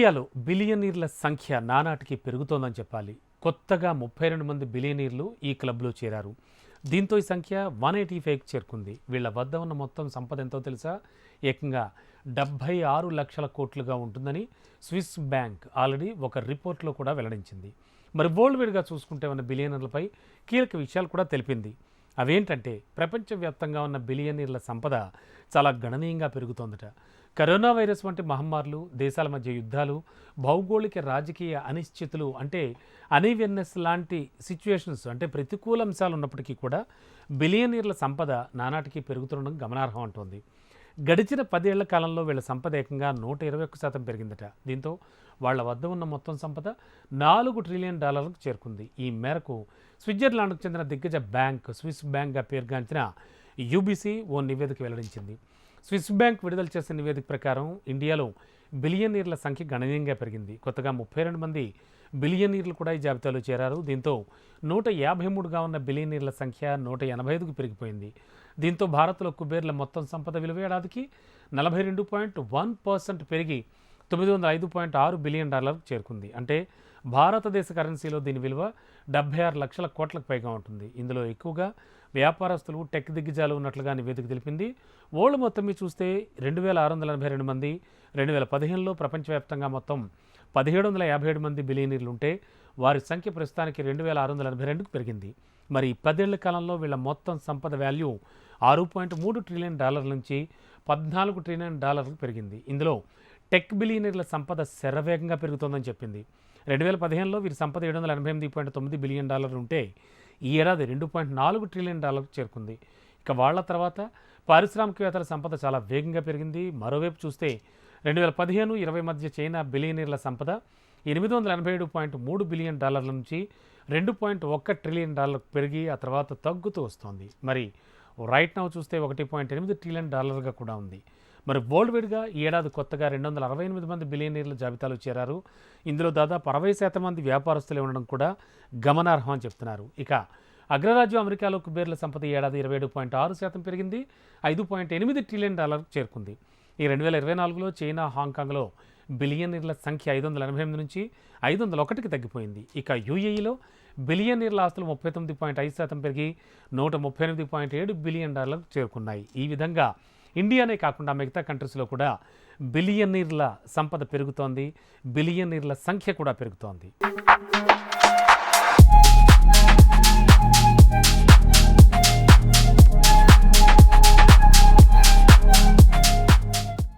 ఇండియాలో బిలియనీర్ల సంఖ్య నానాటికి పెరుగుతోందని చెప్పాలి. కొత్తగా 32 మంది బిలియనీర్లు ఈ క్లబ్లో చేరారు. దీంతో ఈ సంఖ్య 185కి చేరుకుంది. వీళ్ళ వద్ద ఉన్న మొత్తం సంపద ఎంతో తెలుసా? ఏకంగా 76 లక్షల కోట్లుగా ఉంటుందని స్విస్ బ్యాంక్ ఆల్రెడీ ఒక రిపోర్ట్లో కూడా వెల్లడించింది. మరి వరల్డ్ వైడ్గా చూసుకుంటే ఉన్న బిలియనీర్లపై కీలక విషయాలు కూడా తెలిపింది. అవేంటంటే ప్రపంచవ్యాప్తంగా ఉన్న బిలియనీర్ల సంపద చాలా గణనీయంగా పెరుగుతోందట. కరోనా వైరస్ వంటి మహమ్మారులు, దేశాల మధ్య యుద్ధాలు, భౌగోళిక రాజకీయ అనిశ్చితులు అంటే అన్ఈవెన్నెస్ లాంటి సిచ్యువేషన్స్ అంటే ప్రతికూల అంశాలు ఉన్నప్పటికీ కూడా బిలియనీర్ల సంపద నానాటికి పెరుగుతుండడం గమనార్హం అంటోంది. గడిచిన 10 ఏళ్ల కాలంలో వీళ్ళ సంపద ఏకంగా 121% పెరిగిందట. దీంతో వాళ్ల వద్ద ఉన్న మొత్తం సంపద $4 ట్రిలియన్ చేరుకుంది. ఈ మేరకు స్విట్జర్లాండ్కు చెందిన దిగ్గజ బ్యాంక్ స్విస్ బ్యాంక్గా పేరుగాంచిన యూబీసీ ఓ నివేదిక వెల్లడించింది. స్విస్ బ్యాంక్ విడుదల చేసిన నివేదిక ప్రకారం ఇండియాలో బిలియనీర్ల సంఖ్య గణనీయంగా పెరిగింది. కొత్తగా 32 మంది బిలియనీర్లు కూడా ఈ జాబితాలో చేరారు. దీంతో 153గా ఉన్న బిలియనీర్ల సంఖ్య 185కు పెరిగిపోయింది. దీంతో భారత్లో కుబేర్ల మొత్తం సంపద విలువ ఏడాదికి 42.1% పెరిగి $905.6 బిలియన్ చేరుకుంది. అంటే భారతదేశ కరెన్సీలో దీని విలువ 76 లక్షల కోట్లకు పైగా ఉంటుంది. ఇందులో ఎక్కువగా వ్యాపారస్తులు, టెక్ దిగ్గజాలు ఉన్నట్లుగా నివేదిక తెలిపింది. వరల్డ్ మొత్తం మీద చూస్తే 2682 మంది, 2015లో ప్రపంచవ్యాప్తంగా మొత్తం 1757 మంది బిలియనీర్లు ఉంటే వారి సంఖ్య ప్రస్తుతానికి 2682కు పెరిగింది. మరి 10 ఏళ్ల కాలంలో వీళ్ళ మొత్తం సంపద వాల్యూ $6.3 ట్రిలియన్ నుంచి $14 ట్రిలియన్ పెరిగింది. ఇందులో టెక్ బిలియనీర్ల సంపద శరవేగంగా పెరుగుతోందని చెప్పింది. 2015లో వీరి సంపద $788.9 బిలియన్ ఉంటే ఈ ఏడాది $2.4 ట్రిలియన్ చేరుకుంది. ఇక వాళ్ల తర్వాత పారిశ్రామికవేత్తల సంపద చాలా వేగంగా పెరిగింది. మరోవైపు చూస్తే 2015-20 మధ్య చైనా బిలియనీర్ల సంపద $887.3 బిలియన్ నుంచి $2.1 ట్రిలియన్ పెరిగి ఆ తర్వాత తగ్గుతూ వస్తోంది. మరి రైట్ నౌ చూస్తే $1.8 ట్రిలియన్ కూడా ఉంది. మరి వరల్డ్ వైడ్గా ఈ ఏడాది కొత్తగా 268 మంది బిలియనీర్ల జాబితాలో చేరారు. ఇందులో దాదాపు 60% మంది వ్యాపారస్తులే ఉండడం కూడా గమనార్హం అని చెప్తున్నారు. ఇక అగ్రరాజ్యం అమెరికాలో కుబేర్ల సంపద ఈ ఏడాది 27.6% పెరిగింది, $5.8 ట్రిలియన్ చేరుకుంది. ఈ 2024లో చైనా, హాంకాంగ్లో బిలియనీర్ల సంఖ్య 588 నుంచి 501కి తగ్గిపోయింది. ఇక యూఏఈలో బిలియనీర్ల ఆస్తులు 39.5% పెరిగి $138.7 బిలియన్ చేరుకున్నాయి. ఈ విధంగా ఇండియానే కాకుండా మిగతా కంట్రీస్లో కూడా బిలియనీర్ల సంపద పెరుగుతోంది, బిలియనీర్ల సంఖ్య కూడా పెరుగుతోంది.